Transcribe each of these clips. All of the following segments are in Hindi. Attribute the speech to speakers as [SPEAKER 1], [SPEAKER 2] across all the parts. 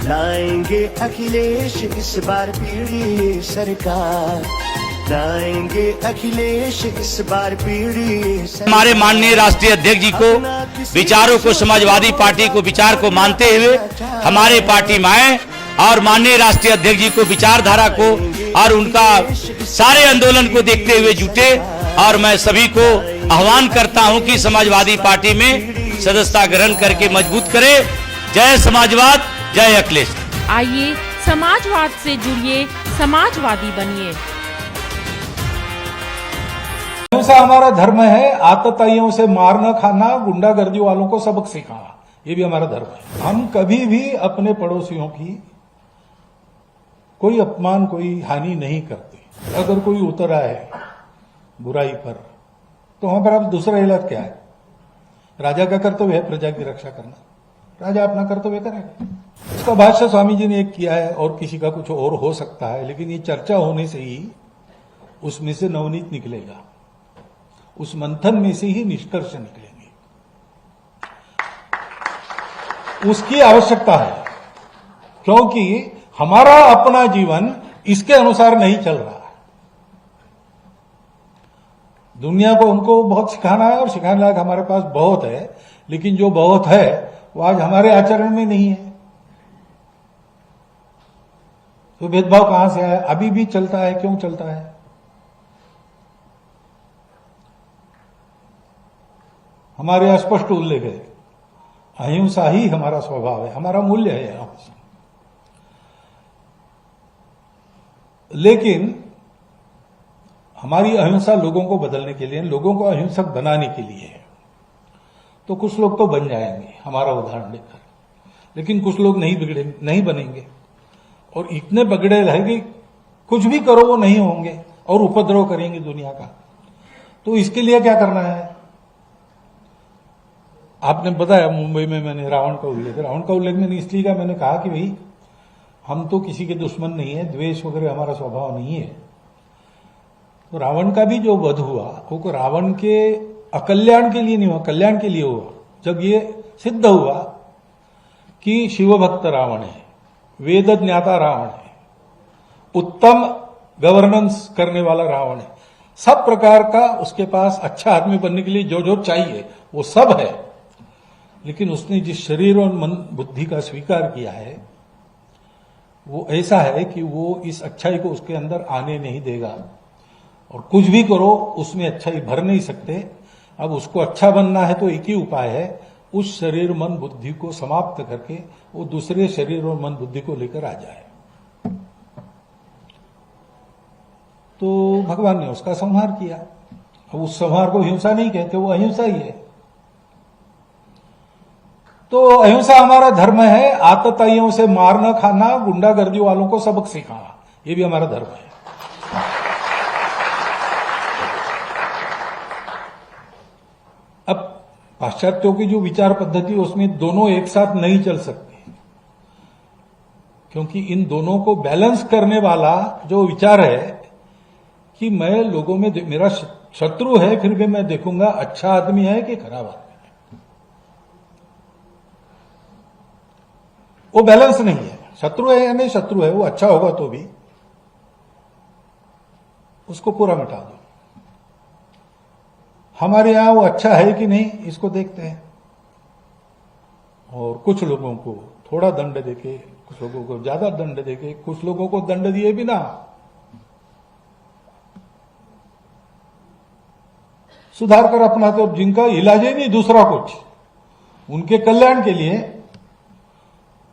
[SPEAKER 1] लाएंगे अखिलेश इस बार पीढ़ी सरकार, लाएंगे अखिलेश इस बार पीढ़ी सरकार।
[SPEAKER 2] हमारे माननीय राष्ट्रीय अध्यक्ष जी को विचारों को, समाजवादी पार्टी को विचार को मानते हुए हमारे पार्टी में आए और माननीय राष्ट्रीय अध्यक्ष जी को विचारधारा को और उनका सारे आंदोलन को देखते हुए जुटे। और मैं सभी को आह्वान करता हूं कि समाजवादी पार्टी में सदस्यता ग्रहण करके मजबूत करें। जय समाजवाद, जय अखिलेश।
[SPEAKER 3] आइए समाजवाद से जुड़िए, समाजवादी बनिए।
[SPEAKER 4] अहिंसा हमारा धर्म है। आतताइयों से मारना खाना, गुंडागर्दी वालों को सबक सिखाना, ये भी हमारा धर्म है। हम कभी भी अपने पड़ोसियों की कोई अपमान, कोई हानि नहीं करते। अगर कोई उतरा है बुराई पर तो वहां पर अब दूसरा इलाज क्या है? राजा का कर्तव्य है प्रजा की रक्षा करना, राजा अपना कर्तव्य करेगा। इसका भाष्य स्वामी जी ने एक किया है और किसी का कुछ और हो सकता है, लेकिन ये चर्चा होने से ही उसमें से नवनीत निकलेगा, उस मंथन में से ही निष्कर्ष निकलेंगे। उसकी आवश्यकता है, क्योंकि हमारा अपना जीवन इसके अनुसार नहीं चल रहा है। दुनिया को हमको बहुत सिखाना है और सिखाने लायक हमारे पास बहुत है, लेकिन जो बहुत है वो आज हमारे आचरण में नहीं है। तो भेदभाव कहां से आया? अभी भी चलता है। क्यों चलता है? हमारे अस्पष्ट उल्लेख है, अहिंसा ही हमारा स्वभाव है, हमारा मूल्य है अहिंसा। लेकिन हमारी अहिंसा लोगों को बदलने के लिए, लोगों को अहिंसक बनाने के लिए है। तो कुछ लोग तो बन जाएंगे हमारा उदाहरण लेकर, लेकिन कुछ लोग नहीं बनेंगे और इतने बगड़े रहेंगे, कुछ भी करो वो नहीं होंगे और उपद्रव करेंगे दुनिया का। तो इसके लिए क्या करना है? आपने बताया मुंबई में मैंने रावण का उल्लेख मैंने इसलिए कहा, मैंने कहा कि भाई हम तो किसी के दुश्मन नहीं है, द्वेष वगैरह हमारा स्वभाव नहीं है। तो रावण का भी जो वध हुआ वो रावण के अकल्याण के लिए नहीं हुआ, कल्याण के लिए हुआ। जब ये सिद्ध हुआ कि शिवभक्त रावण है, वेद ज्ञाता रावण है, उत्तम गवर्नेंस करने वाला रावण है, सब प्रकार का उसके पास अच्छा आदमी बनने के लिए जो जो चाहिए वो सब है, लेकिन उसने जिस शरीर और मन बुद्धि का स्वीकार किया है वो ऐसा है कि वो इस अच्छाई को उसके अंदर आने नहीं देगा, और कुछ भी करो उसमें अच्छाई भर नहीं सकते। अब उसको अच्छा बनना है तो एक ही उपाय है, उस शरीर मन बुद्धि को समाप्त करके वो दूसरे शरीर और मन बुद्धि को लेकर आ जाए। तो भगवान ने उसका संहार किया। अब उस संहार को हिंसा नहीं कहते, वो अहिंसा ही है। तो अहिंसा हमारा धर्म है। आतताइयों से मारना खाना, गुंडागर्दी वालों को सबक सिखाना, ये भी हमारा धर्म है। अब पाश्चात्यों की जो विचार पद्धति उसमें दोनों एक साथ नहीं चल सकते, क्योंकि इन दोनों को बैलेंस करने वाला जो विचार है कि मैं लोगों में, मेरा शत्रु है फिर भी मैं देखूंगा अच्छा आदमी है कि खराब आदमी है, वो बैलेंस नहीं है। शत्रु है या नहीं शत्रु है, वो अच्छा होगा तो भी उसको पूरा मिटा दो। हमारे यहां वो अच्छा है कि नहीं इसको देखते हैं, और कुछ लोगों को थोड़ा दंड देके, कुछ लोगों को ज्यादा दंड देके, कुछ लोगों को दंड दिए बिना सुधार कर अपना, तो जिनका इलाज ही नहीं दूसरा कुछ, उनके कल्याण के लिए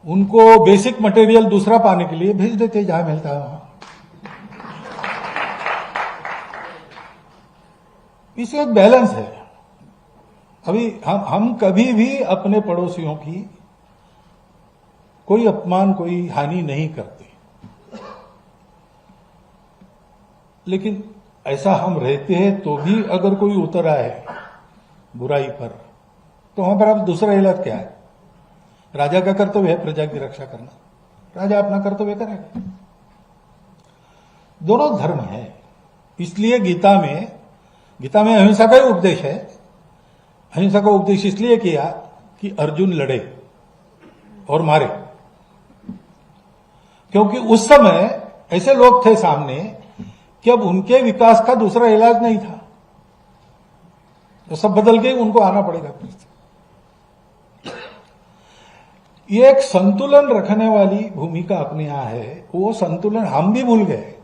[SPEAKER 4] उनको बेसिक मटेरियल दूसरा पाने के लिए भेज देते जहां मिलता है वहां। इसमें एक बैलेंस है। अभी हम कभी भी अपने पड़ोसियों की कोई अपमान, कोई हानि नहीं करते, लेकिन ऐसा हम रहते हैं तो भी अगर कोई उतरा है बुराई पर तो वहां पर अब दूसरा इलाज क्या है? राजा का कर्तव्य है प्रजा की रक्षा करना, राजा अपना कर्तव्य करेगा। दोनों धर्म है। इसलिए गीता में अहिंसा का ही उपदेश है। अहिंसा का उपदेश इसलिए किया कि अर्जुन लड़े और मारे, क्योंकि उस समय ऐसे लोग थे सामने कि अब उनके विकास का दूसरा इलाज नहीं था, तो सब बदल के उनको आना पड़ेगा फिर से। ये एक संतुलन रखने वाली भूमिका अपने यहां है, वो संतुलन हम भी भूल गए।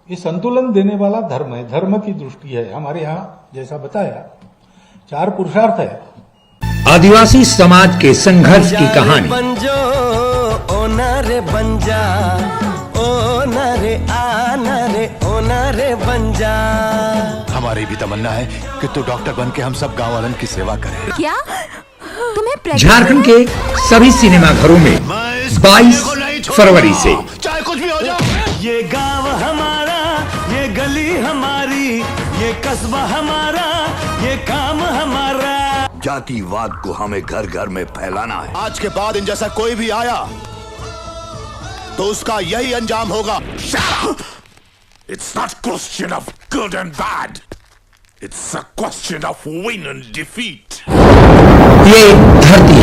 [SPEAKER 4] ये संतुलन देने वाला धर्म है, धर्म की दृष्टि है हमारे यहां। जैसा बताया 4 पुरुषार्थ है।
[SPEAKER 5] आदिवासी समाज के संघर्ष की कहानी।
[SPEAKER 6] बंजो ओ नारे बंजा, ओ नारे आना रे, ओ नारे बंजा।
[SPEAKER 7] हमारी भी तमन्ना है कि तू डॉक्टर बन के हम सब गांव वालन की सेवा करे।
[SPEAKER 8] क्या तुम्हें
[SPEAKER 5] झारखंड के सभी सिनेमाघरों में 22 फरवरी से
[SPEAKER 7] चाहे कुछ भी हो जाए,
[SPEAKER 6] ये गांव हमारा, ये गली हमारी, ये कस्बा हमारा, ये काम हमारा।
[SPEAKER 7] जातिवाद को हमें घर घर में फैलाना है। आज के बाद इन जैसा कोई भी आया तो उसका यही अंजाम होगा।
[SPEAKER 9] It's not question of good and bad. It's a question of win and defeat.
[SPEAKER 5] ये धरती